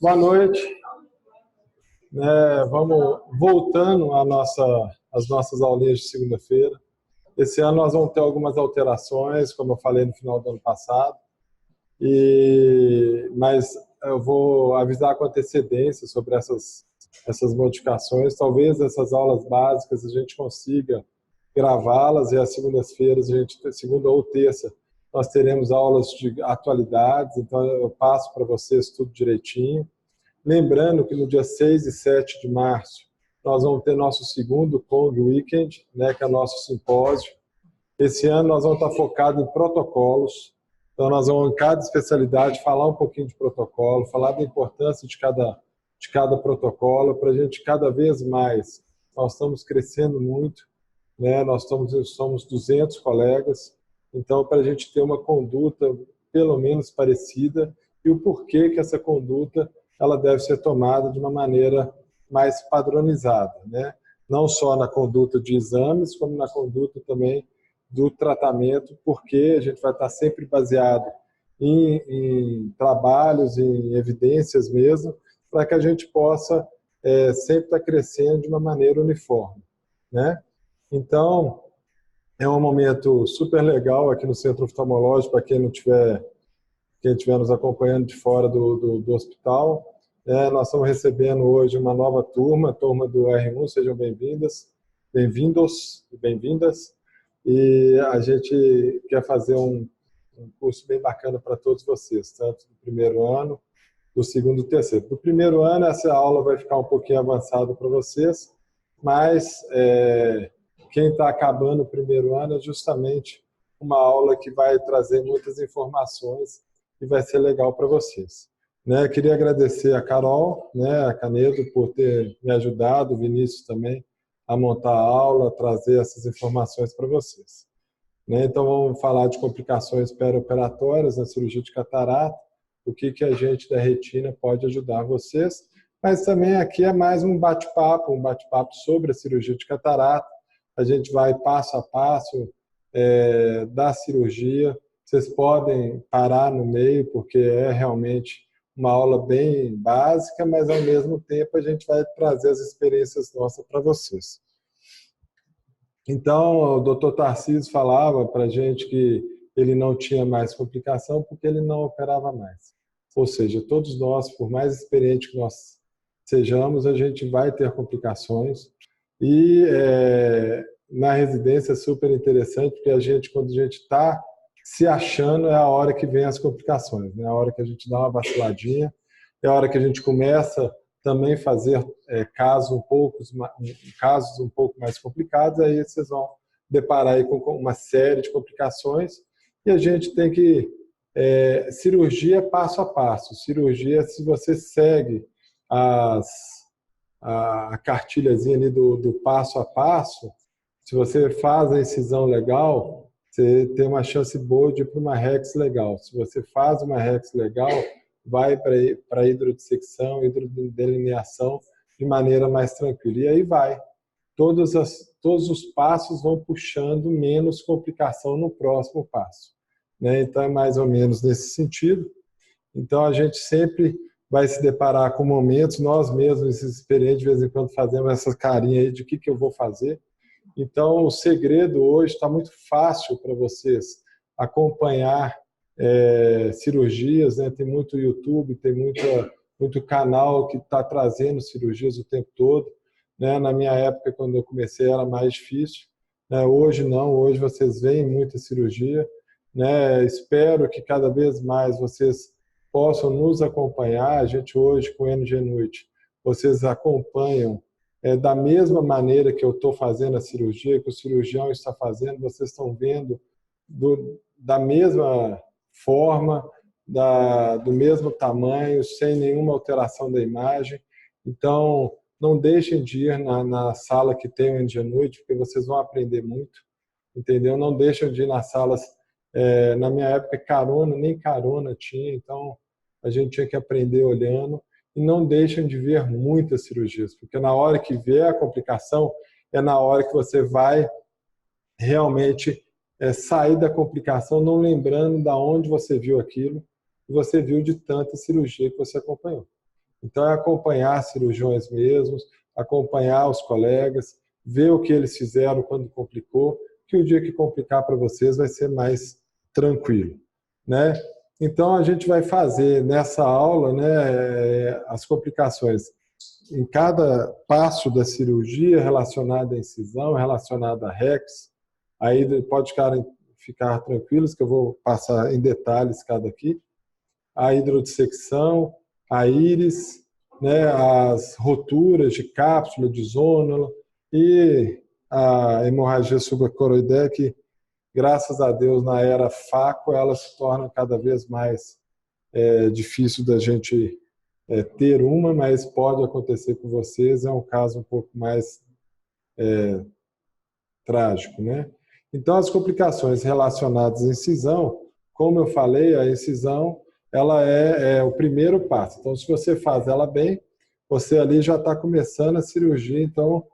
Boa noite. Vamos voltando às nossas aulinhas de segunda-feira. Esse ano nós vamos ter algumas alterações, como eu falei no final do ano passado, mas eu vou avisar com antecedência sobre essas modificações. Talvez essas aulas básicas a gente consiga gravá-las e às segundas-feiras, segunda ou terça, nós teremos aulas de atualidades, então eu passo para vocês tudo direitinho. Lembrando que no dia 6 e 7 de março nós vamos ter nosso segundo Kong Weekend, que é o nosso simpósio. Esse ano nós vamos estar focados em protocolos, então nós vamos em cada especialidade falar um pouquinho de protocolo, falar da importância de cada protocolo, para a gente cada vez mais, nós estamos crescendo muito, nós somos 200 colegas, então para a gente ter uma conduta pelo menos parecida e o porquê que essa conduta ela deve ser tomada de uma maneira mais padronizada, não só na conduta de exames, como na conduta também do tratamento, porque a gente vai estar sempre baseado em trabalhos, em evidências mesmo, para que a gente possa sempre estar crescendo de uma maneira uniforme. Então, é um momento super legal aqui no Centro Oftalmológico, para quem estiver nos acompanhando de fora do hospital. Nós estamos recebendo hoje uma nova turma, a turma do R1, sejam bem-vindos e bem-vindas. E a gente quer fazer um curso bem bacana para todos vocês, tanto do primeiro ano, do segundo e terceiro. Do primeiro ano, essa aula vai ficar um pouquinho avançada para vocês, mas quem está acabando o primeiro ano é justamente uma aula que vai trazer muitas informações e vai ser legal para vocês. Queria agradecer a Carol, a Canedo, por ter me ajudado, o Vinícius também, a montar a aula, trazer essas informações para vocês. Então, vamos falar de complicações perioperatórias na cirurgia de catarata, o que a gente da retina pode ajudar vocês, mas também aqui é mais um bate-papo sobre a cirurgia de catarata. A gente vai passo a passo da cirurgia. Vocês podem parar no meio, porque é realmente uma aula bem básica, mas ao mesmo tempo a gente vai trazer as experiências nossas para vocês. Então, o Dr. Tarcísio falava para a gente que ele não tinha mais complicação porque ele não operava mais. Ou seja, todos nós, por mais experientes que nós sejamos, a gente vai ter complicações. E na residência é super interessante, porque quando a gente está se achando, é a hora que vem as complicações, é a hora que a gente dá uma vaciladinha, é a hora que a gente começa também a fazer casos um pouco mais complicados, aí vocês vão deparar aí com uma série de complicações, e a gente tem que... cirurgia passo a passo. Cirurgia, se você segue a cartilhazinha ali do passo a passo, se você faz a incisão legal, você tem uma chance boa de ir para uma rex legal. Se você faz uma rex legal, vai para hidrodissecção, hidrodelineação de maneira mais tranquila. E aí vai. Todos os passos vão puxando menos complicação no próximo passo. Então, é mais ou menos nesse sentido. Então, a gente sempre vai se deparar com momentos, nós mesmos, esses experientes, de vez em quando, fazemos essa carinha aí de o que eu vou fazer. Então, o segredo hoje está muito fácil para vocês acompanhar cirurgias, tem muito YouTube, tem muito canal que está trazendo cirurgias o tempo todo. Na minha época, quando eu comecei, era mais difícil. Hoje não, hoje vocês veem muita cirurgia. Espero que cada vez mais vocês possam nos acompanhar. A gente hoje, com o NG Noite, vocês acompanham da mesma maneira que eu estou fazendo a cirurgia, que o cirurgião está fazendo, vocês estão vendo da mesma forma, do mesmo tamanho, sem nenhuma alteração da imagem. Então, não deixem de ir na sala que tem o NG Noite, porque vocês vão aprender muito, entendeu? Não deixem de ir nas salas... na minha época, nem carona tinha, então a gente tinha que aprender olhando. E não deixem de ver muitas cirurgias, porque na hora que vier a complicação, é na hora que você vai realmente sair da complicação, não lembrando de onde você viu aquilo, e você viu de tanta cirurgia que você acompanhou. Então, é acompanhar cirurgiões mesmos, acompanhar os colegas, ver o que eles fizeram quando complicou, que o dia que complicar para vocês vai ser mais tranquilo, né? Então, a gente vai fazer nessa aula, né, as complicações em cada passo da cirurgia relacionada à incisão, relacionada a REX. Aí pode ficar tranquilos que eu vou passar em detalhes cada aqui. A hidrodissecção, a íris, né, as roturas de cápsula, de zônula e a hemorragia subacoroidea, que, graças a Deus, na era FACO, ela se torna cada vez mais difícil da gente ter uma, mas pode acontecer com vocês, é um caso um pouco mais trágico, né? Então, as complicações relacionadas à incisão, como eu falei, a incisão ela é o primeiro passo. Então, se você faz ela bem, você ali já está começando a cirurgia, então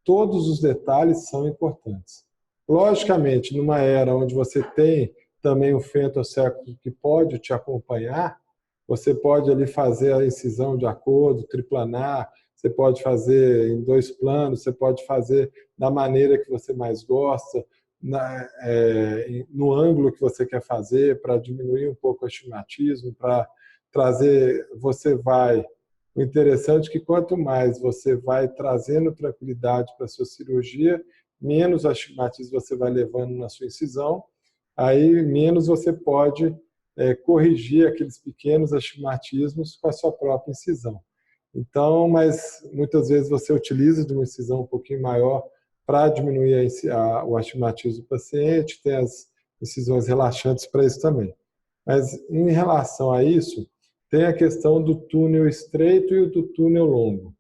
todos os detalhes são importantes. Logicamente, numa era onde você tem também o femtosecto que pode te acompanhar, você pode ali fazer a incisão de acordo, triplanar, você pode fazer em 2 planos, você pode fazer da maneira que você mais gosta, no ângulo que você quer fazer, para diminuir um pouco o astigmatismo, para trazer, o interessante é que quanto mais você vai trazendo tranquilidade para a sua cirurgia, menos astigmatismo você vai levando na sua incisão, aí menos você pode corrigir aqueles pequenos astigmatismos com a sua própria incisão. Então, mas muitas vezes você utiliza de uma incisão um pouquinho maior para diminuir o astigmatismo do paciente, tem as incisões relaxantes para isso também. Mas em relação a isso, tem a questão do túnel estreito e do túnel longo.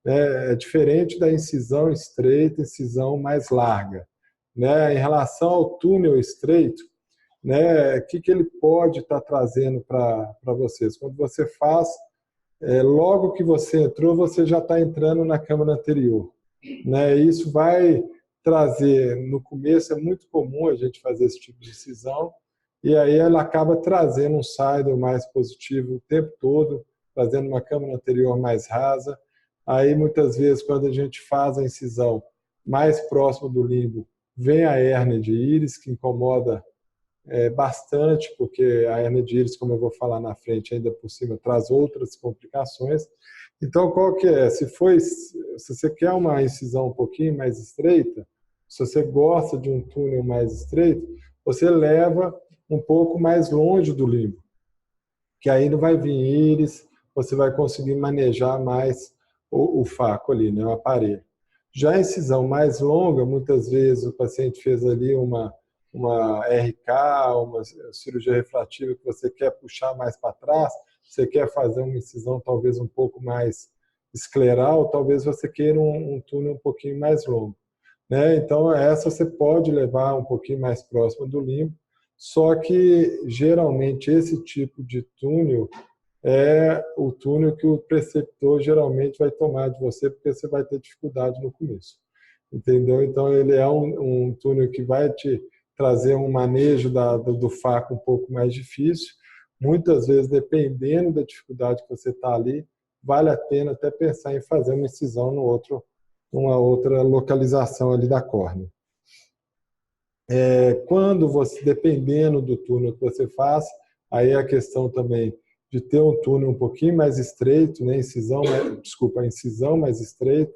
É diferente da incisão estreita, incisão mais larga. Né? Em relação ao túnel estreito, né, o que ele pode estar trazendo para vocês? Quando você faz, logo que você entrou, você já está entrando na câmara anterior. Né? Isso vai trazer, no começo é muito comum a gente fazer esse tipo de incisão, e aí ela acaba trazendo um sidle mais positivo o tempo todo, trazendo uma câmara anterior mais rasa. Aí, muitas vezes, quando a gente faz a incisão mais próximo do limbo, vem a hérnia de íris, que incomoda bastante, porque a hérnia de íris, como eu vou falar na frente, ainda por cima, traz outras complicações. Então, qual que é? Se você quer uma incisão um pouquinho mais estreita, se você gosta de um túnel mais estreito, você leva um pouco mais longe do limbo, que aí não vai vir íris, você vai conseguir manejar mais o faco ali, né, o aparelho. Já a incisão mais longa, muitas vezes o paciente fez ali uma RK, uma cirurgia refrativa que você quer puxar mais para trás, você quer fazer uma incisão talvez um pouco mais escleral, talvez você queira um túnel um pouquinho mais longo. Né? Então, essa você pode levar um pouquinho mais próximo do limbo, só que geralmente esse tipo de túnel é o túnel que o preceptor geralmente vai tomar de você, porque você vai ter dificuldade no começo. Entendeu? Então, ele é um túnel que vai te trazer um manejo do faco um pouco mais difícil. Muitas vezes, dependendo da dificuldade que você está ali, vale a pena até pensar em fazer uma incisão numa outra localização ali da córnea. Quando você, dependendo do túnel que você faz, aí a questão também de ter um túnel um pouquinho mais estreito, né? A incisão mais estreita,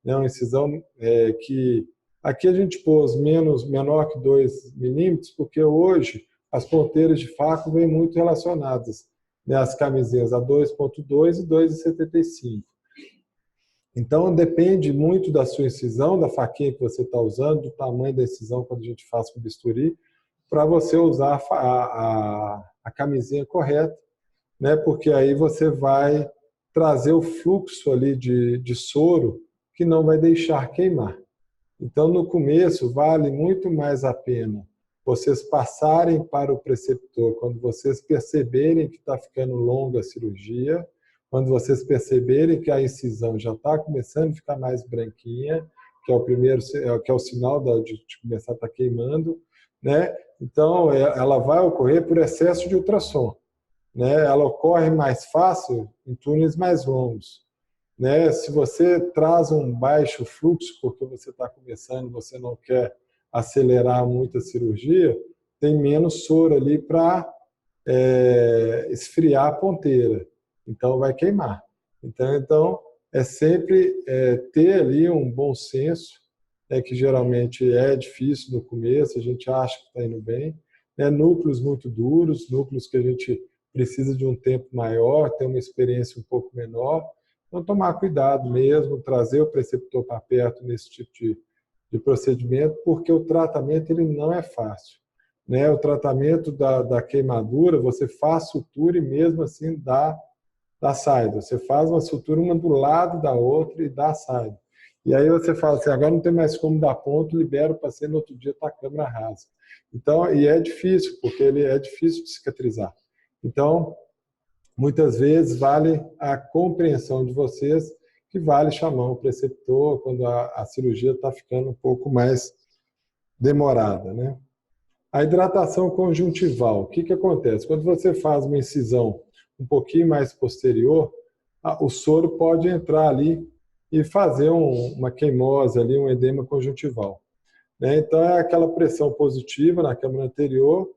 né? Uma incisão que aqui a gente pôs menor que 2 milímetros, porque hoje as ponteiras de faco vêm muito relacionadas, né? As camisinhas a 2,2 e 2,75. Então, depende muito da sua incisão, da faquinha que você está usando, do tamanho da incisão quando a gente faz com bisturi, para você usar a camisinha correta, né? Porque aí você vai trazer o fluxo ali de soro que não vai deixar queimar. Então, no começo, vale muito mais a pena vocês passarem para o preceptor quando vocês perceberem que está ficando longa a cirurgia, quando vocês perceberem que a incisão já está começando a ficar mais branquinha, que é o sinal de começar a estar queimando, né? Então, ela vai ocorrer por excesso de ultrassom. né, ela ocorre mais fácil em túneis mais longos, né? Se você traz um baixo fluxo, porque você está começando, você não quer acelerar muito a cirurgia, tem menos soro ali para esfriar a ponteira, então vai queimar. Então é sempre ter ali um bom senso, que geralmente é difícil no começo, a gente acha que está indo bem, né? Núcleos muito duros, núcleos que a gente precisa de um tempo maior, ter uma experiência um pouco menor. Então, tomar cuidado mesmo, trazer o preceptor para perto nesse tipo de procedimento, porque o tratamento ele não é fácil, né? O tratamento da queimadura, você faz sutura e mesmo assim dá saída. Você faz uma sutura uma do lado da outra e dá saída. E aí você fala assim, agora não tem mais como dar ponto, libera o paciente, no outro dia está a câmera rasa. Então, e é difícil, porque ele é difícil de cicatrizar. Então, muitas vezes vale a compreensão de vocês, que vale chamar um preceptor quando a cirurgia está ficando um pouco mais demorada, né? A hidratação conjuntival, o que acontece? Quando você faz uma incisão um pouquinho mais posterior, o soro pode entrar ali e fazer uma queimose ali, um edema conjuntival, né? Então é aquela pressão positiva na câmara anterior,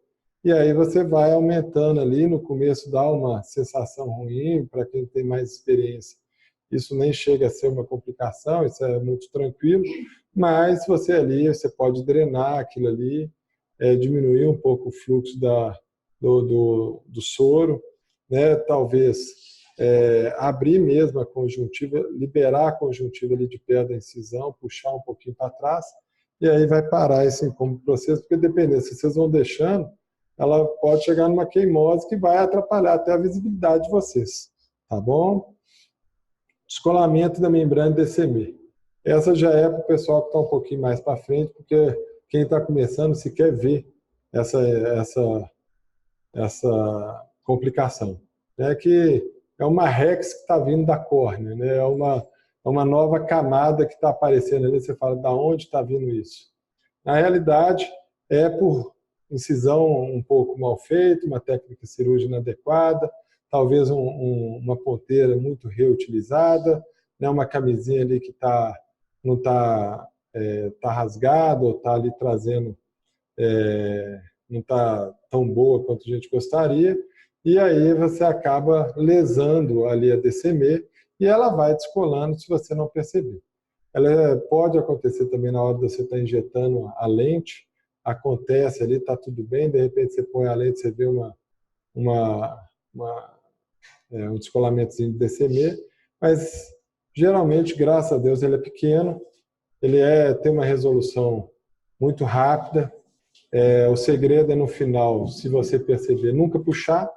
e aí você vai aumentando ali, no começo dá uma sensação ruim, para quem tem mais experiência, isso nem chega a ser uma complicação, isso é muito tranquilo, mas você pode drenar aquilo ali, diminuir um pouco o fluxo do soro, né? Talvez abrir mesmo a conjuntiva, liberar a conjuntiva ali de perto da incisão, puxar um pouquinho para trás, e aí vai parar esse incômodo processo, porque dependendo, se vocês vão deixando, ela pode chegar numa queimose que vai atrapalhar até a visibilidade de vocês, tá bom? Descolamento da membrana DCM. Essa já é para o pessoal que está um pouquinho mais para frente, porque quem está começando se quer ver essa complicação, né? Que é uma rex que está vindo da córnea, né? É uma nova camada que está aparecendo ali, você fala, da onde está vindo isso? Na realidade, é por incisão um pouco mal feita, uma técnica cirúrgica inadequada, talvez uma ponteira muito reutilizada, né? Uma camisinha ali que não está rasgada ou está ali trazendo, não está tão boa quanto a gente gostaria, e aí você acaba lesando ali a DCM e ela vai descolando se você não perceber. Ela pode acontecer também na hora de você estar injetando a lente, acontece ali, está tudo bem, de repente você põe a lente, você vê um descolamentozinho de DCM, mas geralmente, graças a Deus, ele é pequeno, ele tem uma resolução muito rápida. O segredo é no final, se você perceber, nunca puxar.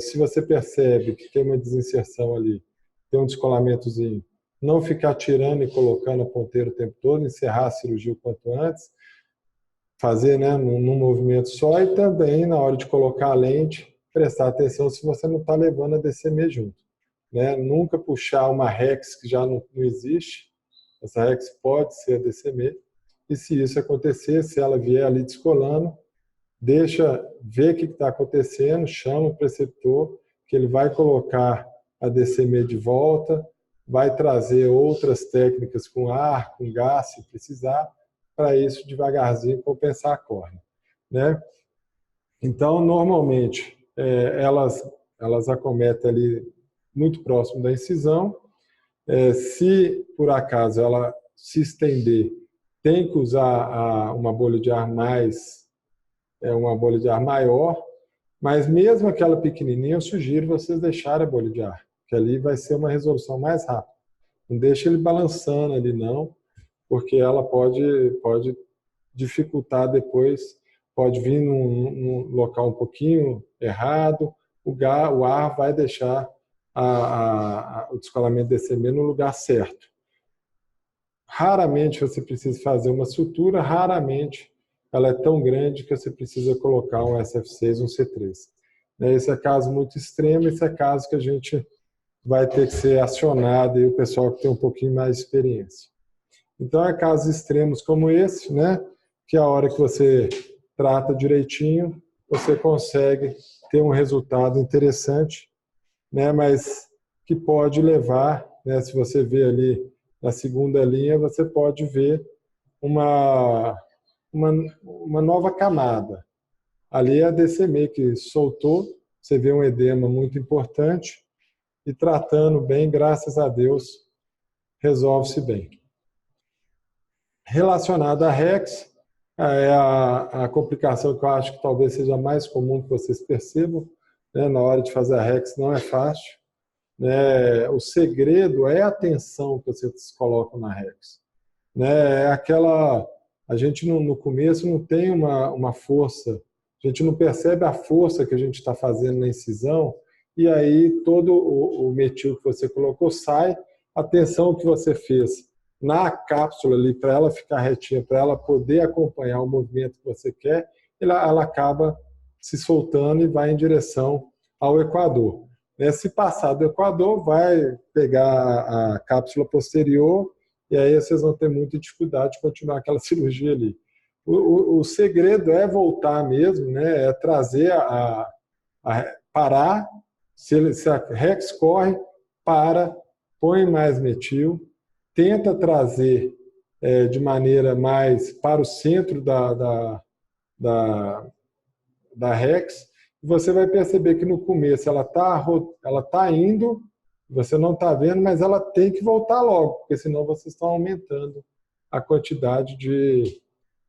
Se você percebe que tem uma desinserção ali, tem um descolamentozinho, não ficar tirando e colocando a ponteira o tempo todo, encerrar a cirurgia o quanto antes, fazer, né, num movimento só, e também na hora de colocar a lente, prestar atenção se você não está levando a DCM junto, né? Nunca puxar uma rex que já não existe, essa rex pode ser a DCM, e se isso acontecer, se ela vier ali descolando, deixa ver o que está acontecendo, chama o preceptor, que ele vai colocar a DCM de volta, vai trazer outras técnicas com ar, com gás, se precisar, para isso devagarzinho compensar a córnea, né? Então, normalmente, elas acometem ali muito próximo da incisão. Se por acaso ela se estender, tem que usar uma bolha de ar uma bolha de ar maior, mas mesmo aquela pequenininha, eu sugiro vocês deixarem a bolha de ar, que ali vai ser uma resolução mais rápida. Não deixa ele balançando ali não, porque ela pode dificultar depois, pode vir num local um pouquinho errado, o ar vai deixar o descolamento DCM no lugar certo. Raramente você precisa fazer uma sutura, raramente ela é tão grande que você precisa colocar um SF6, um C3. Esse é caso muito extremo, esse é caso que a gente vai ter que ser acionado, e o pessoal que tem um pouquinho mais de experiência. Então, é casos extremos como esse, né, que é a hora que você trata direitinho, você consegue ter um resultado interessante, né? Mas que pode levar, né? Se você vê ali na segunda linha, você pode ver uma, uma, uma nova camada. Ali é a DCME que soltou, você vê um edema muito importante e tratando bem, graças a Deus, resolve-se bem. Relacionada à REX, é a complicação que eu acho que talvez seja mais comum que vocês percebam, né? Na hora de fazer a REX não é fácil, né? O segredo é a tensão que vocês colocam na REX, né? É aquela, a gente no começo não tem uma força, a gente não percebe a força que a gente está fazendo na incisão, e aí todo o metil que você colocou sai, a tensão que você fez na cápsula ali, para ela ficar retinha, para ela poder acompanhar o movimento que você quer, ela acaba se soltando e vai em direção ao equador. Se passar do equador, vai pegar a cápsula posterior e aí vocês vão ter muita dificuldade de continuar aquela cirurgia ali. O segredo é voltar mesmo, né? É trazer parar, se a REX corre, põe mais metil, tenta trazer de maneira mais para o centro da REX, e você vai perceber que no começo ela tá indo, você não está vendo, mas ela tem que voltar logo, porque senão vocês estão aumentando a quantidade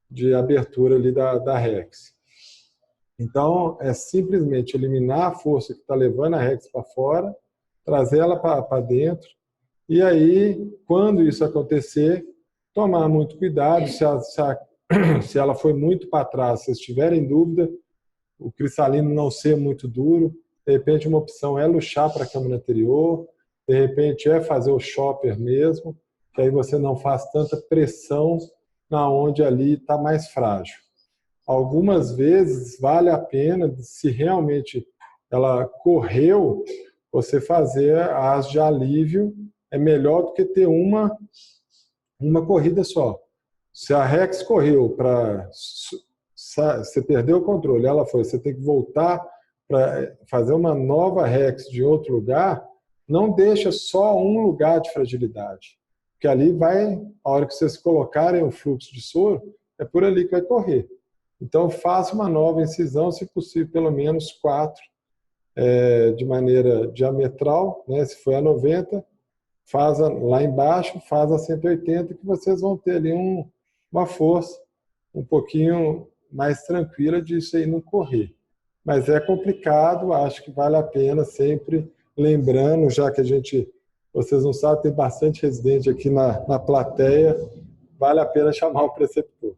de abertura ali da REX. Então, é simplesmente eliminar a força que está levando a REX para fora, trazer ela para dentro, e aí, quando isso acontecer, tomar muito cuidado, se ela foi muito para trás, se vocês tiverem dúvida, o cristalino não ser muito duro, de repente uma opção é luxar para a câmara anterior, de repente é fazer o chopper mesmo, que aí você não faz tanta pressão na onde ali está mais frágil. Algumas vezes vale a pena, se realmente ela correu, você fazer as de alívio, é melhor do que ter uma corrida só. Se a REX correu para... Você perdeu o controle, ela foi, você tem que voltar para fazer uma nova REX de outro lugar, não deixa só um lugar de fragilidade. Porque ali vai, a hora que vocês colocarem o fluxo de soro, é por ali que vai correr. Então, faça uma nova incisão, se possível, pelo menos 4, de maneira diametral, né? Se for a 90, faz lá embaixo, faz a 180, que vocês vão ter ali uma força um pouquinho mais tranquila disso aí não correr. Mas é complicado, acho que vale a pena sempre, lembrando, já que vocês não sabem, tem bastante residente aqui na plateia, vale a pena chamar o preceptor.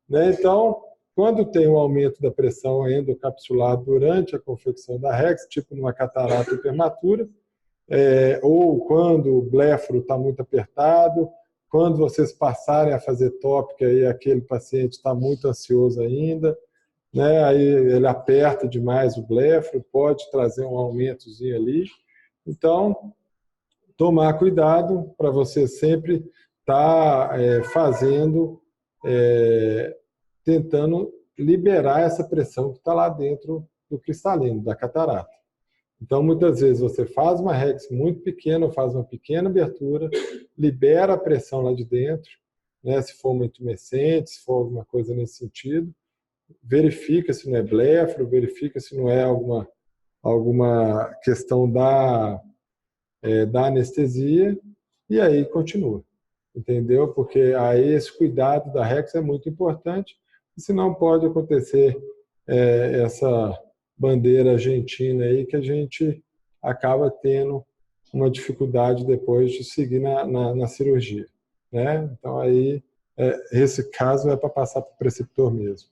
Né? Então, quando tem um aumento da pressão endocapsular durante a confecção da REX, tipo numa catarata prematura, ou quando o blefaro está muito apertado, quando vocês passarem a fazer tópica e aquele paciente está muito ansioso ainda, né? Aí ele aperta demais o blefaro, pode trazer um aumentozinho ali. Então, tomar cuidado para você sempre estar fazendo, tentando liberar essa pressão que está lá dentro do cristalino, da catarata. Então, muitas vezes, você faz uma REX muito pequena, faz uma pequena abertura, libera a pressão lá de dentro, né? Se for uma intumescente, se for alguma coisa nesse sentido, verifica se não é blefaro, verifica se não é alguma questão da anestesia, e aí continua, entendeu? Porque aí esse cuidado da REX é muito importante, senão pode acontecer essa bandeira argentina aí que a gente acaba tendo uma dificuldade depois de seguir na cirurgia, né? Então aí esse caso é para passar para o preceptor mesmo.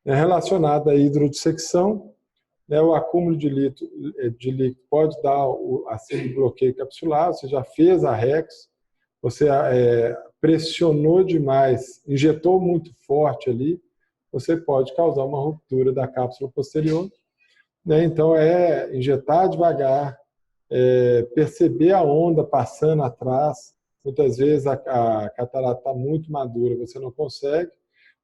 Relacionado à hidrodissecção, né, o acúmulo de líquido pode dar assim, bloqueio capsular. Você já fez a REX, você pressionou demais, injetou muito forte ali, você pode causar uma ruptura da cápsula posterior. Né? Então, injetar devagar, perceber a onda passando atrás. Muitas vezes a catarata está muito madura, você não consegue,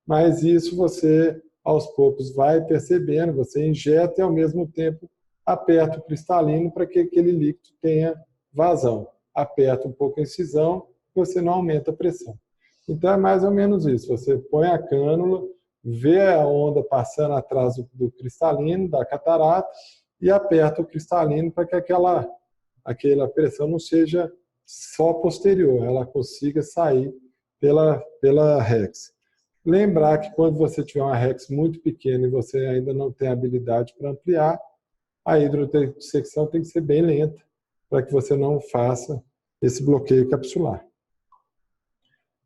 mas isso você, aos poucos vai percebendo, você injeta e ao mesmo tempo aperta o cristalino para que aquele líquido tenha vazão. Aperta um pouco a incisão, você não aumenta a pressão. Então é mais ou menos isso, você põe a cânula, vê a onda passando atrás do cristalino, da catarata, e aperta o cristalino para que aquela pressão não seja só posterior, ela consiga sair pela rex. Lembrar que quando você tiver uma rex muito pequena e você ainda não tem habilidade para ampliar, a hidrodissecção tem que ser bem lenta para que você não faça esse bloqueio capsular.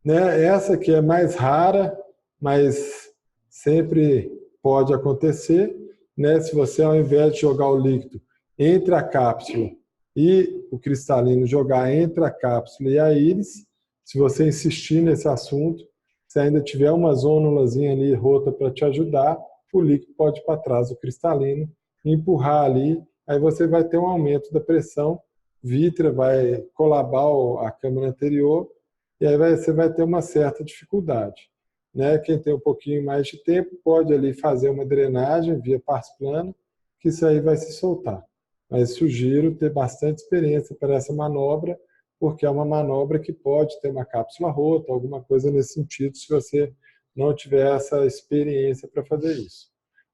Né? Essa aqui é mais rara, mas sempre pode acontecer. Né? Se você, ao invés de jogar o líquido entre a cápsula e o cristalino, jogar entre a cápsula e a íris, se você insistir nesse assunto, se ainda tiver uma zonulazinha ali rota para te ajudar, o líquido pode ir para trás do cristalino, empurrar ali, aí você vai ter um aumento da pressão vítrea, vai colabar a câmara anterior, e aí você vai ter uma certa dificuldade. Né? Quem tem um pouquinho mais de tempo pode ali fazer uma drenagem via pars plano, que isso aí vai se soltar. Mas sugiro ter bastante experiência para essa manobra, porque é uma manobra que pode ter uma cápsula rota, alguma coisa nesse sentido, se você não tiver essa experiência para fazer isso.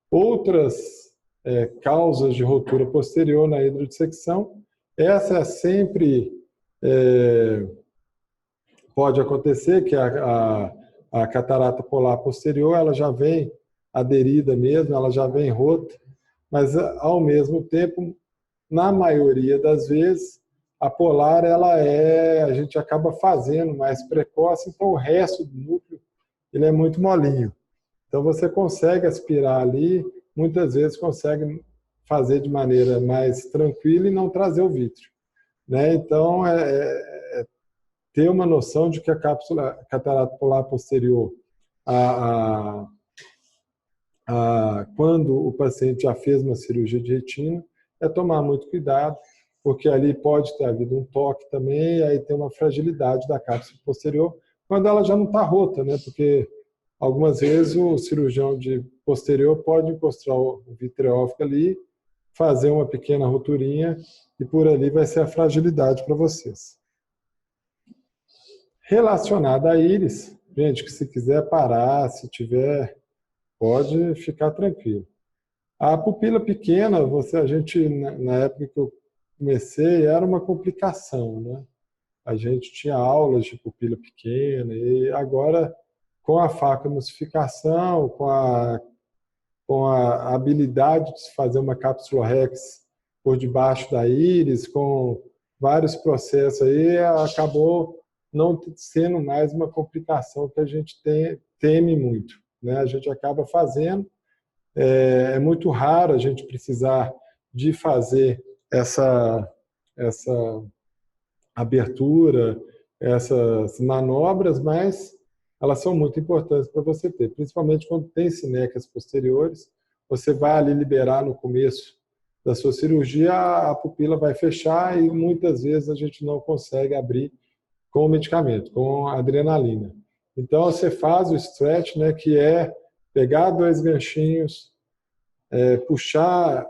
Outras causas de rotura posterior na hidrodissecção, essa sempre pode acontecer, que a catarata polar posterior ela já vem aderida mesmo, ela já vem rota, mas ao mesmo tempo, na maioria das vezes, a polar a gente acaba fazendo mais precoce, então o resto do núcleo ele é muito molinho. Então você consegue aspirar ali, muitas vezes consegue fazer de maneira mais tranquila e não trazer o vítreo. Né? Então ter uma noção de que a catarata polar posterior, quando o paciente já fez uma cirurgia de retina, é tomar muito cuidado, porque ali pode ter havido um toque também, e aí tem uma fragilidade da cápsula posterior, quando ela já não está rota, né? Porque algumas vezes o cirurgião de posterior pode encostar o vitreófico ali, fazer uma pequena roturinha, e por ali vai ser a fragilidade para vocês. Relacionada à íris, gente, que se quiser parar, se tiver, pode ficar tranquilo. A pupila pequena, a gente, na época que eu comecei, era uma complicação, né? A gente tinha aulas de pupila pequena e agora, com a facoemulsificação, com a habilidade de se fazer uma cápsula rex por debaixo da íris, com vários processos aí, acabou não sendo mais uma complicação que a gente teme muito, né? A gente acaba fazendo. É muito raro a gente precisar de fazer essa abertura, essas manobras, mas elas são muito importantes para você ter, principalmente quando tem sinecas posteriores, você vai ali liberar no começo da sua cirurgia, a pupila vai fechar e muitas vezes a gente não consegue abrir com o medicamento, com a adrenalina. Então você faz o stretch, né, que é pegar 2 ganchinhos, puxar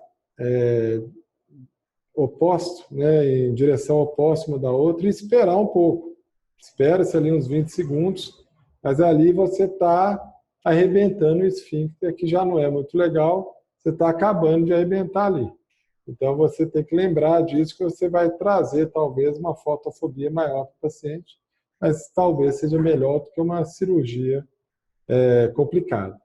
oposto, né, em direção oposta uma da outra e esperar um pouco. Espera-se ali uns 20 segundos, mas ali você está arrebentando o esfíncter, que já não é muito legal, você está acabando de arrebentar ali. Então você tem que lembrar disso, que você vai trazer talvez uma fotofobia maior para o paciente, mas talvez seja melhor do que uma cirurgia complicada.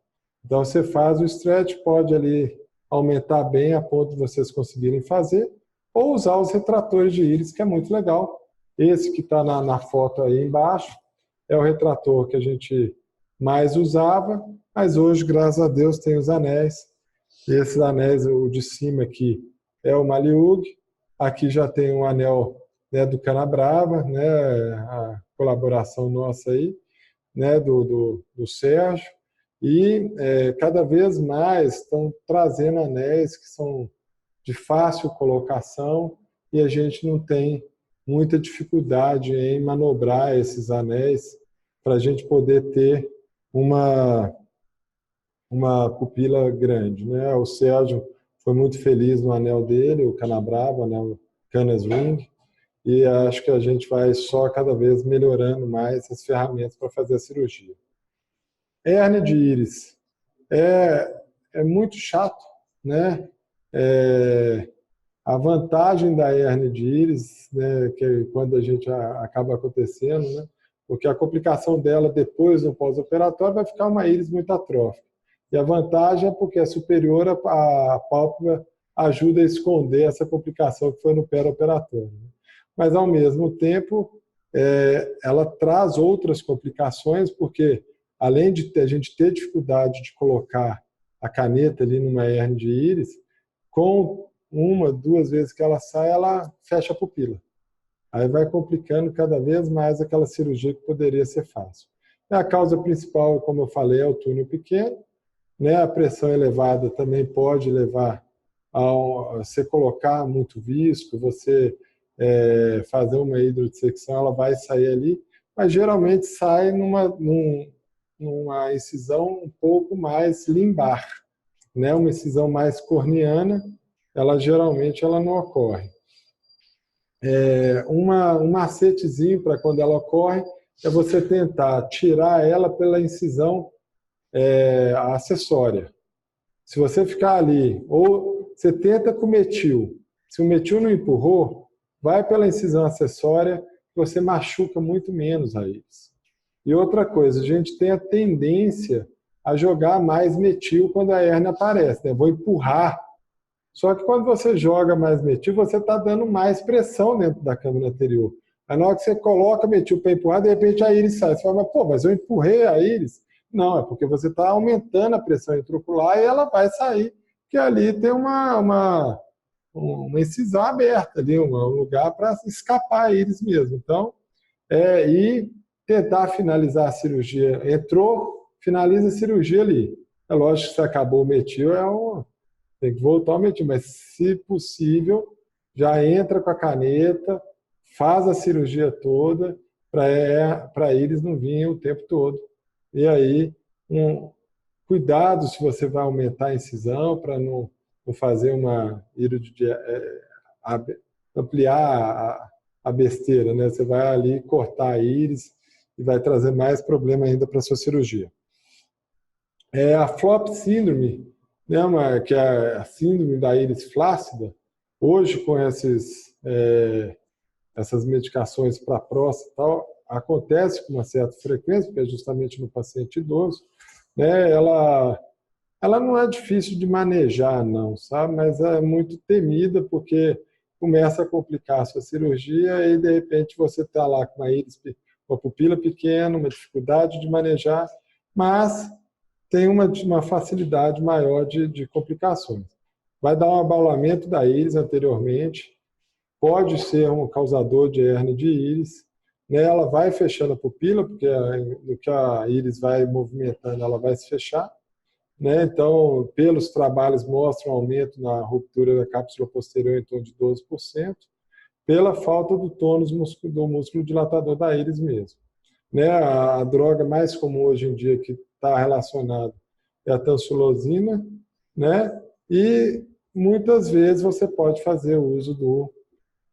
Então você faz o stretch, pode ali aumentar bem a ponto de vocês conseguirem fazer, ou usar os retratores de íris, que é muito legal. Esse que está na foto aí embaixo é o retrator que a gente mais usava, mas hoje, graças a Deus, tem os anéis. Esses anéis, o de cima aqui é o Maliug, aqui já tem um anel, né, do Canabrava, né, a colaboração nossa aí, né, do Sérgio, e cada vez mais estão trazendo anéis que são de fácil colocação e a gente não tem muita dificuldade em manobrar esses anéis para a gente poder ter uma uma pupila grande, né? O Sérgio foi muito feliz no anel dele, o Canabrava, o anel Canas Ring, e acho que a gente vai só cada vez melhorando mais as ferramentas para fazer a cirurgia. Hérnia de íris é muito chato, né? A vantagem da hérnia de íris, né, que é quando a gente acaba acontecendo, né, porque a complicação dela depois do pós-operatório vai ficar uma íris muito atrófica. E a vantagem é porque é superior à pálpebra, ajuda a esconder essa complicação que foi no perioperatório. Né? Mas, ao mesmo tempo, ela traz outras complicações, porque além de a gente ter dificuldade de colocar a caneta ali numa hérnia de íris, com uma, duas vezes que ela sai, ela fecha a pupila. Aí vai complicando cada vez mais aquela cirurgia que poderia ser fácil. A causa principal, como eu falei, é o túnel pequeno, né? A pressão elevada também pode levar a você colocar muito visco, você fazer uma hidrodissecção, ela vai sair ali, mas geralmente sai numa incisão um pouco mais limbar, né? Uma incisão mais corneana, ela geralmente não ocorre. Um macetezinho para quando ela ocorre é você tentar tirar ela pela incisão acessória. Se você ficar ali, ou você tenta com o metil, se o metil não empurrou, vai pela incisão acessória, você machuca muito menos a íris. E outra coisa, a gente tem a tendência a jogar mais metil quando a hérnia aparece, né? Vou empurrar. Só que quando você joga mais metil, você está dando mais pressão dentro da câmara anterior. Aí na hora que você coloca metil para empurrar, de repente a íris sai. Você fala, mas eu empurrei a íris? Não, é porque você está aumentando a pressão intraocular e ela vai sair, porque ali tem uma incisão aberta, ali, um lugar para escapar a íris mesmo. Então, e tentar finalizar a cirurgia. Entrou, finaliza a cirurgia ali. É lógico que se acabou o metil, tem que voltar ao metil, mas se possível, já entra com a caneta, faz a cirurgia toda, para a íris não vir o tempo todo. E aí, cuidado se você vai aumentar a incisão para não fazer ampliar a besteira, né? Você vai ali cortar a íris e vai trazer mais problema ainda para a sua cirurgia. A FLOP síndrome, né, que é a síndrome da íris flácida, hoje com essas medicações para próstata e tal, acontece com uma certa frequência, porque é justamente no paciente idoso, né? Ela não é difícil de manejar, não, sabe? Mas é muito temida, porque começa a complicar a sua cirurgia e, de repente, você está lá com uma pupila pequena, uma dificuldade de manejar, mas tem uma facilidade maior de complicações. Vai dar um abaulamento da íris anteriormente, pode ser um causador de hérnia de íris, né? Ela vai fechando a pupila, porque no que a íris vai movimentando, ela vai se fechar, né? Então, pelos trabalhos mostram um aumento na ruptura da cápsula posterior em torno de 12%, pela falta do tônus do músculo dilatador da íris mesmo. Né? A droga mais comum hoje em dia que está relacionada é a tansulosina, né? E muitas vezes você pode fazer uso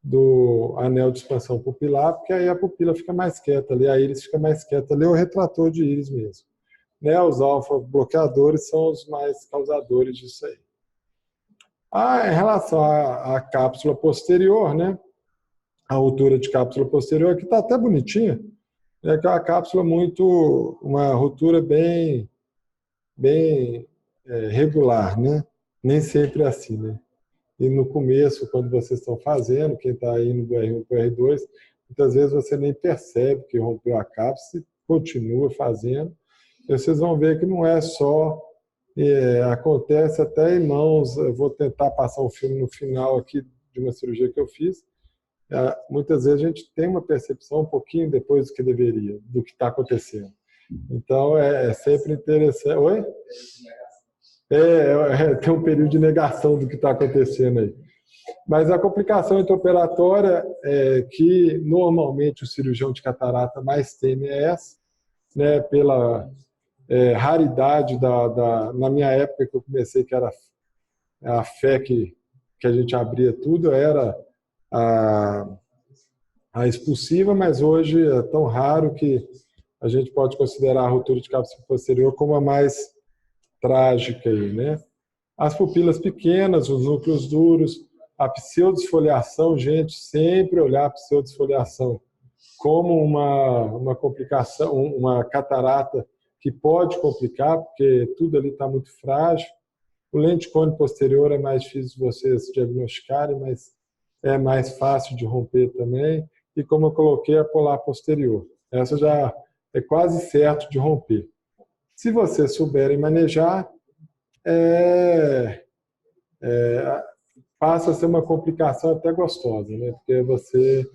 do anel de expansão pupilar, porque aí a pupila fica mais quieta ali, a íris fica mais quieta ali, é o retrator de íris mesmo. Né? Os alfa-bloqueadores são os mais causadores disso aí. Em relação à cápsula posterior, né? A altura de cápsula posterior aqui está até bonitinha, né? Que é uma cápsula uma ruptura bem regular, né? Nem sempre é assim, né? E no começo, quando vocês estão fazendo, quem está indo do R1 para o R2, muitas vezes você nem percebe que rompeu a cápsula e continua fazendo. E vocês vão ver que não é só... acontece até em mãos. Eu vou tentar passar um filme no final aqui de uma cirurgia que eu fiz. Muitas vezes a gente tem uma percepção um pouquinho depois do que deveria, do que está acontecendo. Então, é sempre interessante... Oi? Tem um período de negação do que está acontecendo aí. Mas a complicação intraoperatória que normalmente o cirurgião de catarata mais teme é essa, né, pela raridade na minha época que eu comecei, que era a fé que a gente abria tudo, era a expulsiva, mas hoje é tão raro que a gente pode considerar a ruptura de cápsula posterior como a mais trágica aí, né? As pupilas pequenas, os núcleos duros, a pseudosfoliação, gente, sempre olhar a pseudosfoliação como uma complicação, uma catarata que pode complicar, porque tudo ali está muito frágil. O lente cone posterior é mais difícil de vocês diagnosticarem, mas é mais fácil de romper também. E como eu coloquei, a polar posterior. Essa já é quase certo de romper. Se vocês souberem manejar, passa a ser uma complicação até gostosa, né? Porque você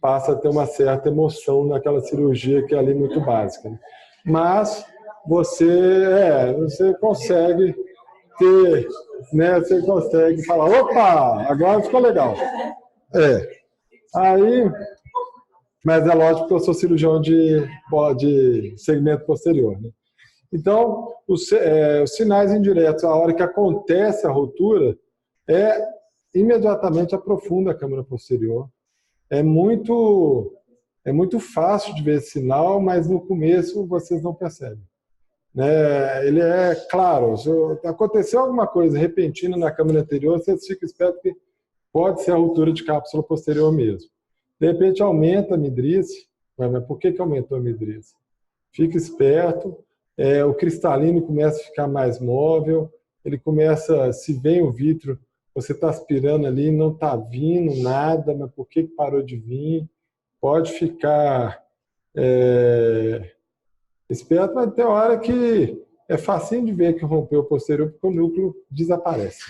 passa a ter uma certa emoção naquela cirurgia que é ali muito básica, né? Mas você consegue ter, né? Você consegue falar, opa, agora ficou legal. Aí, mas é lógico que eu sou cirurgião de segmento posterior, né? Então, os sinais indiretos, a hora que acontece a ruptura, imediatamente aprofunda a câmara posterior. É muito fácil de ver esse sinal, mas no começo vocês não percebem, né? Ele é claro, se aconteceu alguma coisa repentina na câmara anterior, vocês ficam espertos que pode ser a ruptura de cápsula posterior mesmo. De repente aumenta a midrice, mas por que aumentou a midrice? Fica esperto, o cristalino começa a ficar mais móvel, ele começa, se vem o vítreo, você está aspirando ali, não está vindo nada, mas por que parou de vir? Pode ficar esperto, mas tem hora que é facinho de ver que rompeu o posterior, porque o núcleo desaparece.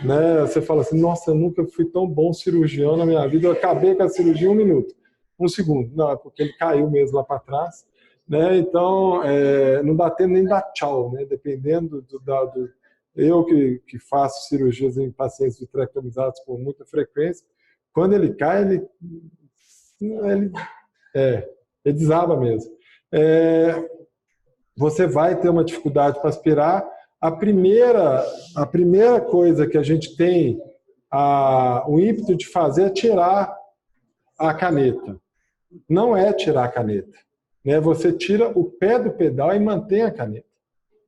Né? Você fala assim, nossa, eu nunca fui tão bom cirurgião na minha vida, eu acabei com a cirurgia em 1 minuto, 1 segundo. Não, é porque ele caiu mesmo lá para trás. Né? Então, não dá tempo nem dar tchau, né? Dependendo eu que faço cirurgias em pacientes vitrectomizados com muita frequência, quando ele cai, ele desaba mesmo. Você vai ter uma dificuldade para aspirar. A primeira coisa que a gente tem o ímpeto de fazer é tirar a caneta. Não é tirar a caneta. Né? Você tira o pé do pedal e mantém a caneta.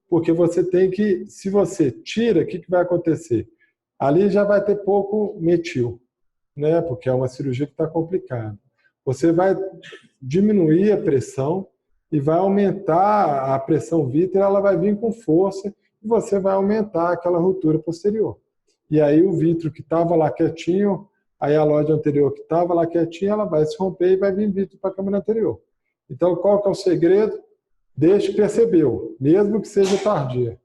Porque você tem que, se você tira, o que vai acontecer? Ali já vai ter pouco metil, né? Porque é uma cirurgia que está complicada. Você vai diminuir a pressão e vai aumentar a pressão vítrea, ela vai vir com força e você vai aumentar aquela ruptura posterior. E aí o vítreo que estava lá quietinho, a hialóide anterior que estava lá quietinha, ela vai se romper e vai vir vítreo para a câmara anterior. Então, qual que é o segredo? Deixe que percebeu, mesmo que seja tardia.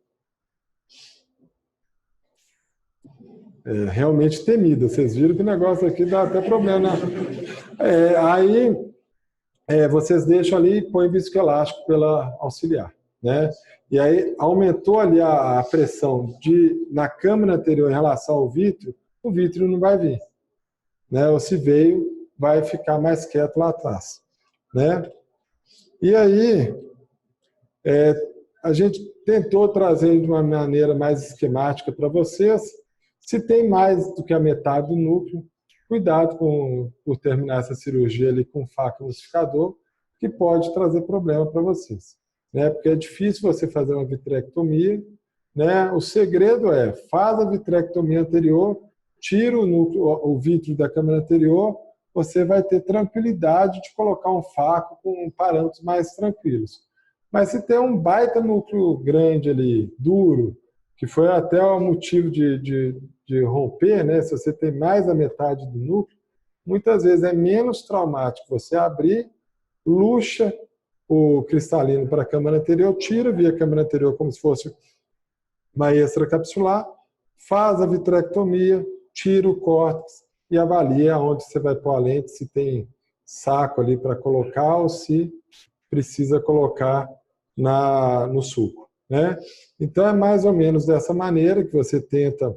Realmente temida. Vocês viram que o negócio aqui dá até problema, né? Aí, vocês deixam ali e põem viscoelástico pela auxiliar, né? E aí, aumentou ali a pressão na câmara anterior em relação ao vítreo, o vítreo não vai vir. Né? Ou se veio, vai ficar mais quieto lá atrás. Né? E aí, a gente tentou trazer de uma maneira mais esquemática para vocês. Se tem mais do que a metade do núcleo, cuidado por terminar essa cirurgia ali com faca emulsificador, que pode trazer problema para vocês. Né? Porque é difícil você fazer uma vitrectomia. Né? O segredo faz a vitrectomia anterior, tira o vítreo da câmara anterior, você vai ter tranquilidade de colocar um faco com parâmetros mais tranquilos. Mas se tem um baita núcleo grande ali, duro, que foi até o motivo de romper, né? Se você tem mais da metade do núcleo, muitas vezes é menos traumático você abrir, luxa o cristalino para a câmara anterior, tira via câmara anterior como se fosse uma extracapsular, faz a vitrectomia, tira o córtex e avalia onde você vai pôr a lente, se tem saco ali para colocar ou se precisa colocar no sulco. Né? Então é mais ou menos dessa maneira que você tenta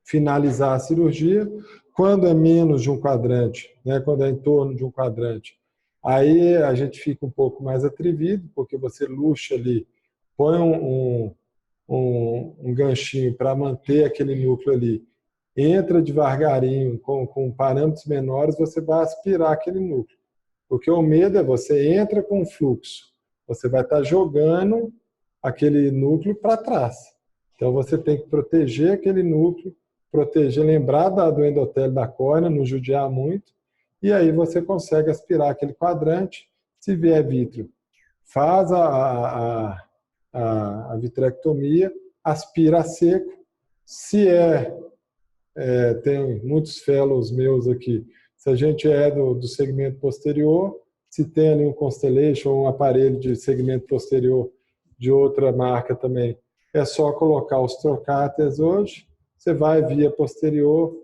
finalizar a cirurgia. Quando é menos de um quadrante, né? Quando é em torno de um quadrante, Aí a gente fica um pouco mais atrevido, porque você luxa ali, põe um ganchinho para manter aquele núcleo ali, entra devagarinho, com parâmetros menores, você vai aspirar aquele núcleo. Porque o medo é você entra com fluxo, você vai estar jogando aquele núcleo para trás. Então você tem que proteger aquele núcleo, proteger, lembrar do endotélio da córnea, não judiar muito, e aí você consegue aspirar aquele quadrante. Se vier vítreo, faz a vitrectomia, aspira a seco. Se tem muitos fellows meus aqui, se a gente é do segmento posterior, se tem ali um Constellation ou um aparelho de segmento posterior de outra marca também, é só colocar os trocáteres hoje, você vai via posterior,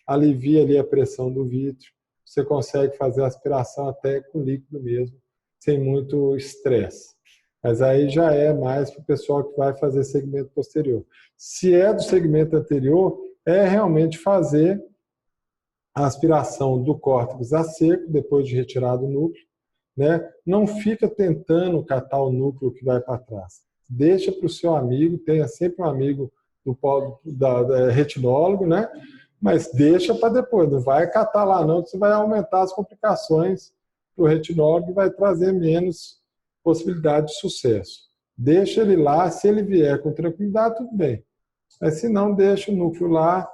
alivia ali a pressão do vítreo, você consegue fazer a aspiração até com líquido mesmo, sem muito estresse. Mas aí já é mais para o pessoal que vai fazer segmento posterior. Se é do segmento anterior, é realmente fazer a aspiração do córtex a seco, depois de retirado o núcleo, né? Não fica tentando catar o núcleo que vai para trás. Deixa para o seu amigo, tenha sempre um amigo da retinólogo, né? Mas deixa para depois, não vai catar lá não, que você vai aumentar as complicações para o retinólogo e vai trazer menos possibilidade de sucesso. Deixa ele lá, se ele vier com tranquilidade, tudo bem. Mas se não, deixa o núcleo lá,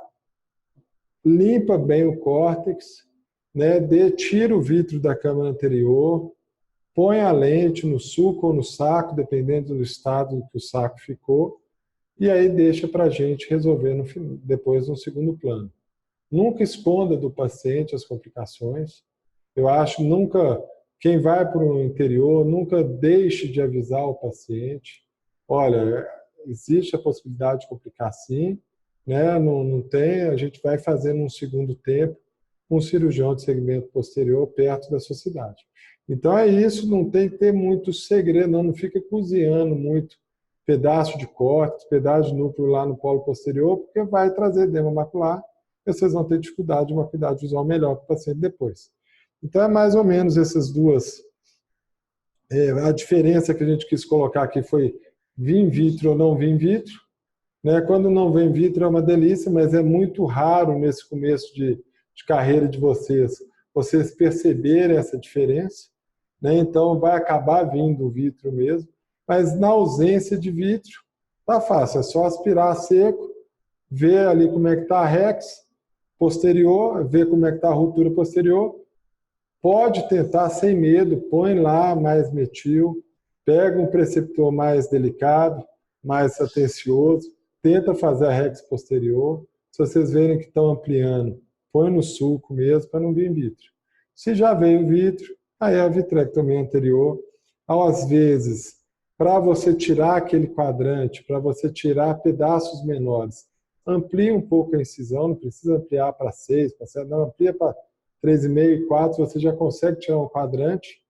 limpa bem o córtex, né? Tira o vítreo da câmara anterior, põe a lente no suco ou no saco, dependendo do estado que o saco ficou, e aí deixa para a gente resolver depois no segundo plano. Nunca esconda do paciente as complicações. Eu acho nunca, quem vai para o interior, nunca deixe de avisar o paciente. Olha, existe a possibilidade de complicar sim, né? Não tem, a gente vai fazendo um segundo tempo um cirurgião de segmento posterior perto da sua cidade. Então é isso, não tem que ter muito segredo, não fica cozinhando muito pedaço de córtex, pedaço de núcleo lá no polo posterior, porque vai trazer edema macular e vocês vão ter dificuldade de uma acuidade visual melhor para o paciente depois. Então é mais ou menos essas duas. A diferença que a gente quis colocar aqui foi vir in vitro ou não vir in vitro. Né? Quando não vem in vitro é uma delícia, mas é muito raro nesse começo de carreira de vocês perceberem essa diferença, né? Então vai acabar vindo o vítreo mesmo, mas na ausência de vítreo tá fácil, é só aspirar a seco, ver ali como é que está a rex posterior, ver como é que está a ruptura posterior, pode tentar sem medo, põe lá mais metil, pega um preceptor mais delicado, mais atencioso, tenta fazer a rex posterior, se vocês verem que estão ampliando, põe no sulco mesmo, para não vir in vitro. Se já veio vítreo, aí a vitrectomia anterior, às vezes, para você tirar aquele quadrante, para você tirar pedaços menores, amplia um pouco a incisão, não precisa ampliar para 6, para 7, não, amplia para 3,5 e 4, você já consegue tirar um quadrante,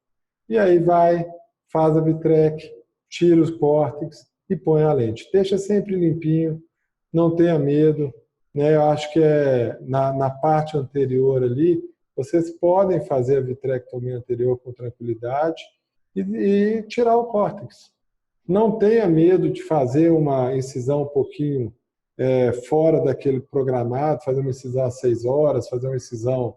e aí vai, faz a vitrec, tira os córtex e põe a lente. Deixa sempre limpinho, não tenha medo, né? Eu acho que na parte anterior ali, vocês podem fazer a vitrectomia anterior com tranquilidade e tirar o córtex. Não tenha medo de fazer uma incisão um pouquinho fora daquele programado, fazer uma incisão às 6 horas, fazer uma incisão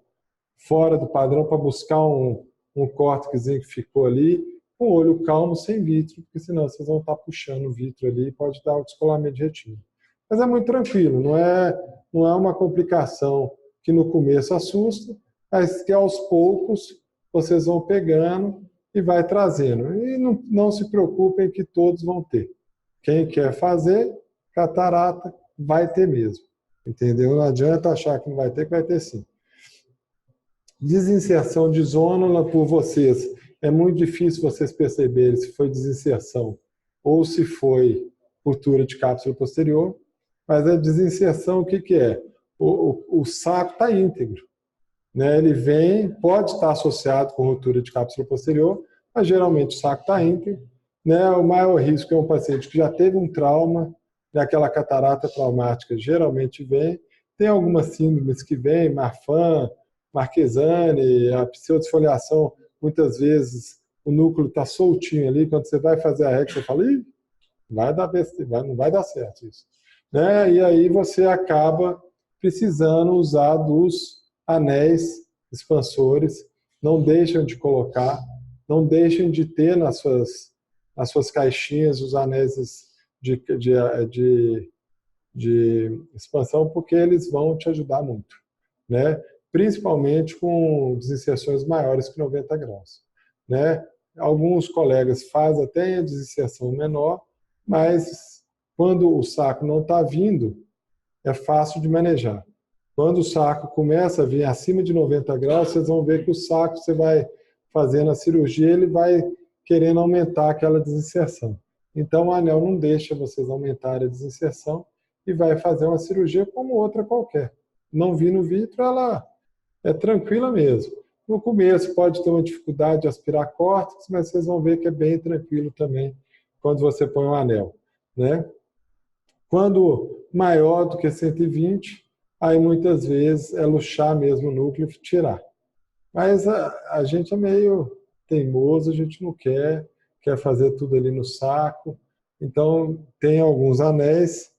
fora do padrão para buscar um córtex que ficou ali, com o olho calmo, sem vítreo, porque senão vocês vão estar puxando o vítreo ali e pode dar um descolamento de retina. Mas é muito tranquilo, não é uma complicação que no começo assusta, mas que aos poucos vocês vão pegando e vai trazendo. E não se preocupem que todos vão ter. Quem quer fazer catarata vai ter mesmo. Entendeu? Não adianta achar que não vai ter, que vai ter sim. Desinserção de zônula por vocês. É muito difícil vocês perceberem se foi desinserção ou se foi ruptura de cápsula posterior, mas a desinserção o que é? O saco está íntegro. Né? Ele pode estar associado com ruptura de cápsula posterior, mas geralmente o saco está íntegro. Né? O maior risco é um paciente que já teve um trauma, né? Aquela catarata traumática geralmente vem. Tem algumas síndromes que vêm, Marfan, Marquesane, a pseudesfoliação muitas vezes o núcleo está soltinho ali, quando você vai fazer a regra, você fala, ih, não vai dar certo isso. Né? E aí você acaba precisando usar dos anéis expansores, não deixam de colocar, não deixem de ter nas suas caixinhas os anéis de expansão, porque eles vão te ajudar muito, né? Principalmente com desinserções maiores que 90 graus. Né? Alguns colegas fazem até a desinserção menor, mas quando o saco não está vindo, é fácil de manejar. Quando o saco começa a vir acima de 90 graus, vocês vão ver que o saco, você vai fazendo a cirurgia, ele vai querendo aumentar aquela desinserção. Então, o anel não deixa vocês aumentarem a desinserção e vai fazer uma cirurgia como outra qualquer. Não vi no vitro, ela é tranquila mesmo. No começo pode ter uma dificuldade de aspirar córtex, mas vocês vão ver que é bem tranquilo também quando você põe um anel. Né? Quando maior do que 120, aí muitas vezes é luxar mesmo o núcleo e tirar. Mas a gente é meio teimoso, a gente não quer fazer tudo ali no saco. Então, tem alguns anéis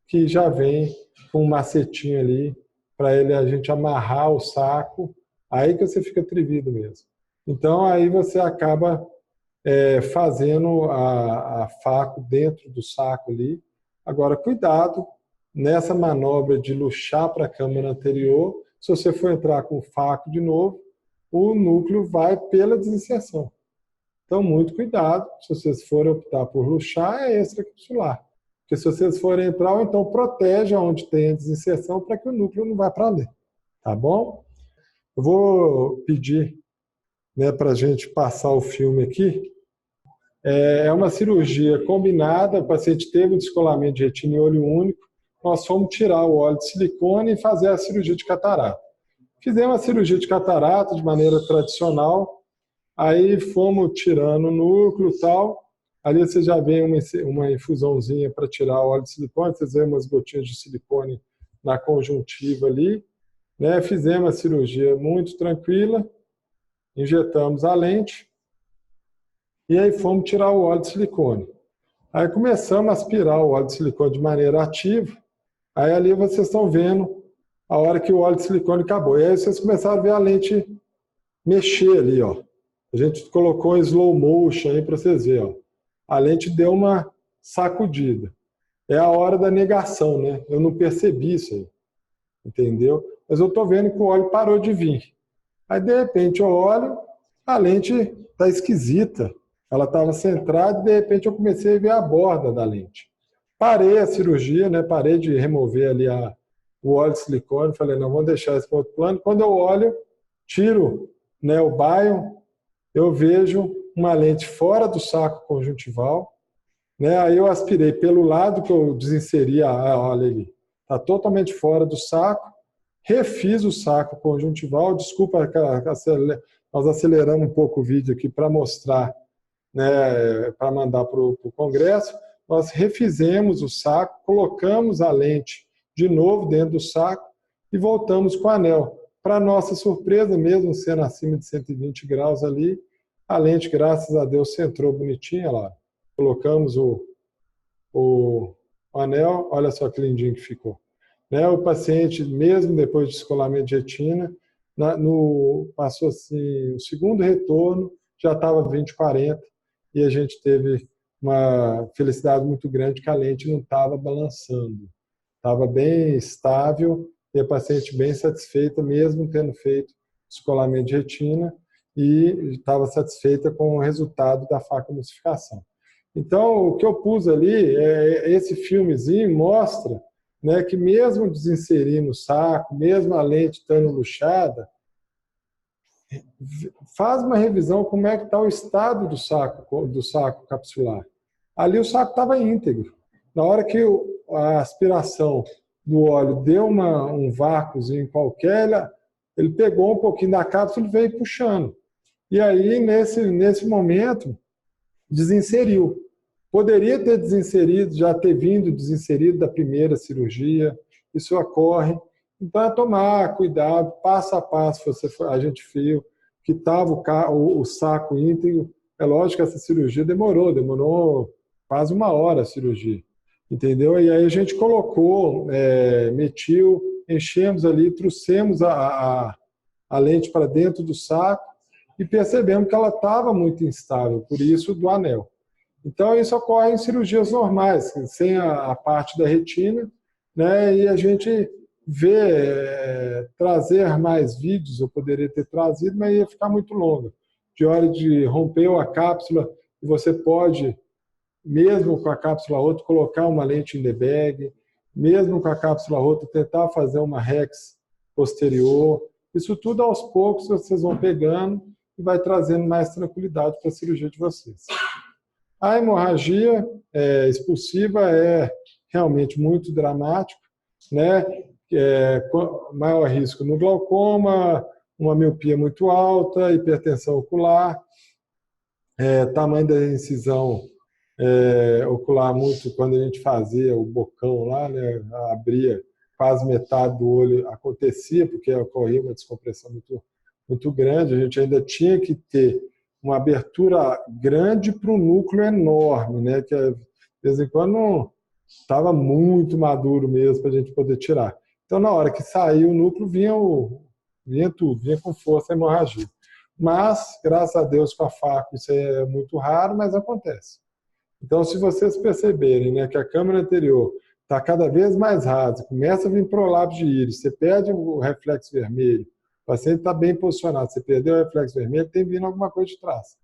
que já vem com um macetinho ali para a gente amarrar o saco, aí que você fica atrevido mesmo. Então, aí você acaba fazendo a faco dentro do saco ali. Agora, cuidado nessa manobra de luxar para a câmara anterior. Se você for entrar com o faco de novo, o núcleo vai pela desinserção. Então, muito cuidado. Se vocês forem optar por luxar, é extracapsular. Porque se vocês forem entrar, então proteja onde tem a desinserção para que o núcleo não vá para ali. Tá bom? Eu vou pedir, né, para a gente passar o filme aqui. É uma cirurgia combinada, o paciente teve um descolamento de retina em olho único, nós fomos tirar o óleo de silicone e fazer a cirurgia de catarata. Fizemos a cirurgia de catarata de maneira tradicional, aí fomos tirando o núcleo e tal, ali você já vê uma infusãozinha para tirar o óleo de silicone, vocês veem umas gotinhas de silicone na conjuntiva ali, né? Fizemos a cirurgia muito tranquila, injetamos a lente, e aí fomos tirar o óleo de silicone. Aí começamos a aspirar o óleo de silicone de maneira ativa. Aí ali vocês estão vendo a hora que o óleo de silicone acabou. E aí vocês começaram a ver a lente mexer ali, ó. A gente colocou em slow motion aí para vocês verem, ó. A lente deu uma sacudida. É a hora da negação, né? Eu não percebi isso aí, entendeu? Mas eu estou vendo que o óleo parou de vir. Aí, de repente, eu olho, a lente está esquisita. Ela estava centrada e, de repente, eu comecei a ver a borda da lente. Parei a cirurgia, né? Parei de remover ali o óleo de silicone. Falei, não, vamos deixar isso para outro plano. Quando eu olho, tiro, né, o Bion, eu vejo uma lente fora do saco conjuntival. Né? Aí eu aspirei pelo lado que eu desinseri olha ali. Está totalmente fora do saco. Refiz o saco conjuntival. Desculpa, nós aceleramos um pouco o vídeo aqui para mostrar, né, para mandar para o congresso. Nós refizemos o saco, colocamos a lente de novo dentro do saco e voltamos com o anel. Para nossa surpresa, mesmo sendo acima de 120 graus ali, a lente, graças a Deus, centrou bonitinha lá. Colocamos o anel, olha só que lindinho que ficou. Né, o paciente, mesmo depois de descolamento de retina, passou assim, o segundo retorno, já estava 20/40, e a gente teve uma felicidade muito grande que a lente não estava balançando. Estava bem estável e a paciente bem satisfeita, mesmo tendo feito descolamento de retina, e estava satisfeita com o resultado da facoemulsificação. Então, o que eu pus ali, esse filmezinho mostra, né, que mesmo desinserindo o saco, mesmo a lente estando luxada, faz uma revisão como é que está o estado do saco capsular. Ali o saco estava íntegro. Na hora que a aspiração do óleo deu um vácuozinho qualquer, ele pegou um pouquinho da cápsula e veio puxando. E aí, nesse momento, desinseriu. Poderia ter desinserido, já ter vindo desinserido da primeira cirurgia, isso ocorre. Então, é tomar cuidado, passo a passo, a gente viu que estava o saco íntegro. É lógico que essa cirurgia demorou quase 1 hora a cirurgia, entendeu? E aí a gente colocou metil, enchemos ali, trouxemos a lente para dentro do saco e percebemos que ela estava muito instável, por isso do anel. Então, isso ocorre em cirurgias normais, sem a parte da retina, né? E a gente vê, trazer mais vídeos, eu poderia ter trazido, mas ia ficar muito longo. De hora de romper a cápsula, e você pode, mesmo com a cápsula outra, colocar uma lente in the bag, mesmo com a cápsula outra, tentar fazer uma rex posterior. Isso tudo aos poucos vocês vão pegando e vai trazendo mais tranquilidade para a cirurgia de vocês. A hemorragia expulsiva é realmente muito dramático, né? Maior risco no glaucoma, uma miopia muito alta, hipertensão ocular, tamanho da incisão ocular muito, quando a gente fazia o bocão lá, né? Abria quase metade do olho, acontecia, porque ocorria uma descompressão muito grande, a gente ainda tinha que ter uma abertura grande para um núcleo enorme, né? Que de vez em quando não estava muito maduro mesmo para a gente poder tirar. Então, na hora que saiu o núcleo, vinha tudo, vinha com força a hemorragia. Mas, graças a Deus, com a faca, isso é muito raro, mas acontece. Então, se vocês perceberem, né, que a câmera anterior está cada vez mais rasa, começa a vir prolapso de íris, você perde o reflexo vermelho, o paciente está bem posicionado, você perdeu o reflexo vermelho, tem vindo alguma coisa de trás.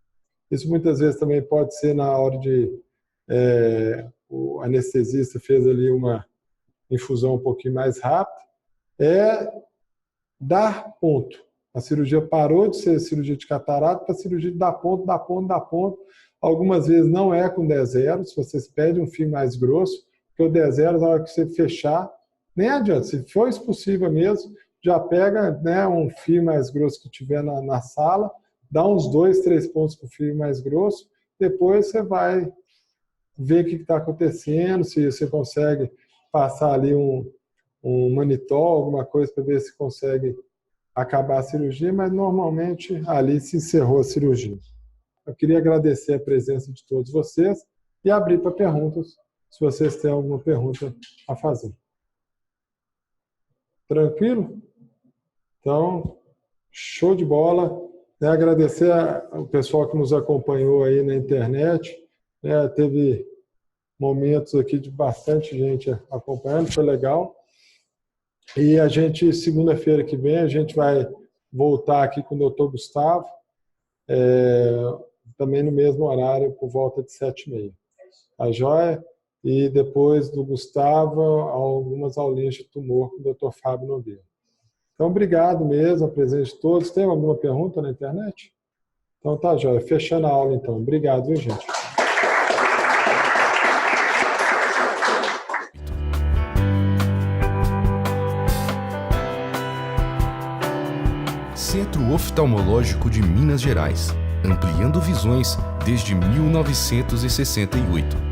Isso muitas vezes também pode ser na hora de... o anestesista fez ali uma infusão um pouquinho mais rápida, dar ponto. A cirurgia parou de ser cirurgia de catarata para cirurgia de dar ponto, dar ponto, dar ponto. Algumas vezes não é com 10-0, se vocês pedem um fio mais grosso, porque o 10-0, na hora que você fechar, nem adianta, se for expulsiva mesmo, já pega, né, um fio mais grosso que tiver na sala, dá uns 2-3 pontos com o fio mais grosso, depois você vai ver o que está acontecendo, se você consegue passar ali um manitol, alguma coisa para ver se consegue acabar a cirurgia, mas normalmente ali se encerrou a cirurgia. Eu queria agradecer a presença de todos vocês e abrir para perguntas, se vocês têm alguma pergunta a fazer. Tranquilo? Então, show de bola. Agradecer ao pessoal que nos acompanhou aí na internet. Teve momentos aqui de bastante gente acompanhando, foi legal. E a gente, segunda-feira que vem, a gente vai voltar aqui com o Dr. Gustavo, também no mesmo horário, por volta de 7h30. Tá joia? E depois do Gustavo, algumas aulinhas de tumor com o Dr. Fábio Nogueira. Então, obrigado mesmo, a presença de todos. Tem alguma pergunta na internet? Então, tá joia. Fechando a aula, então. Obrigado, viu, gente? Centro Oftalmológico de Minas Gerais, ampliando visões desde 1968.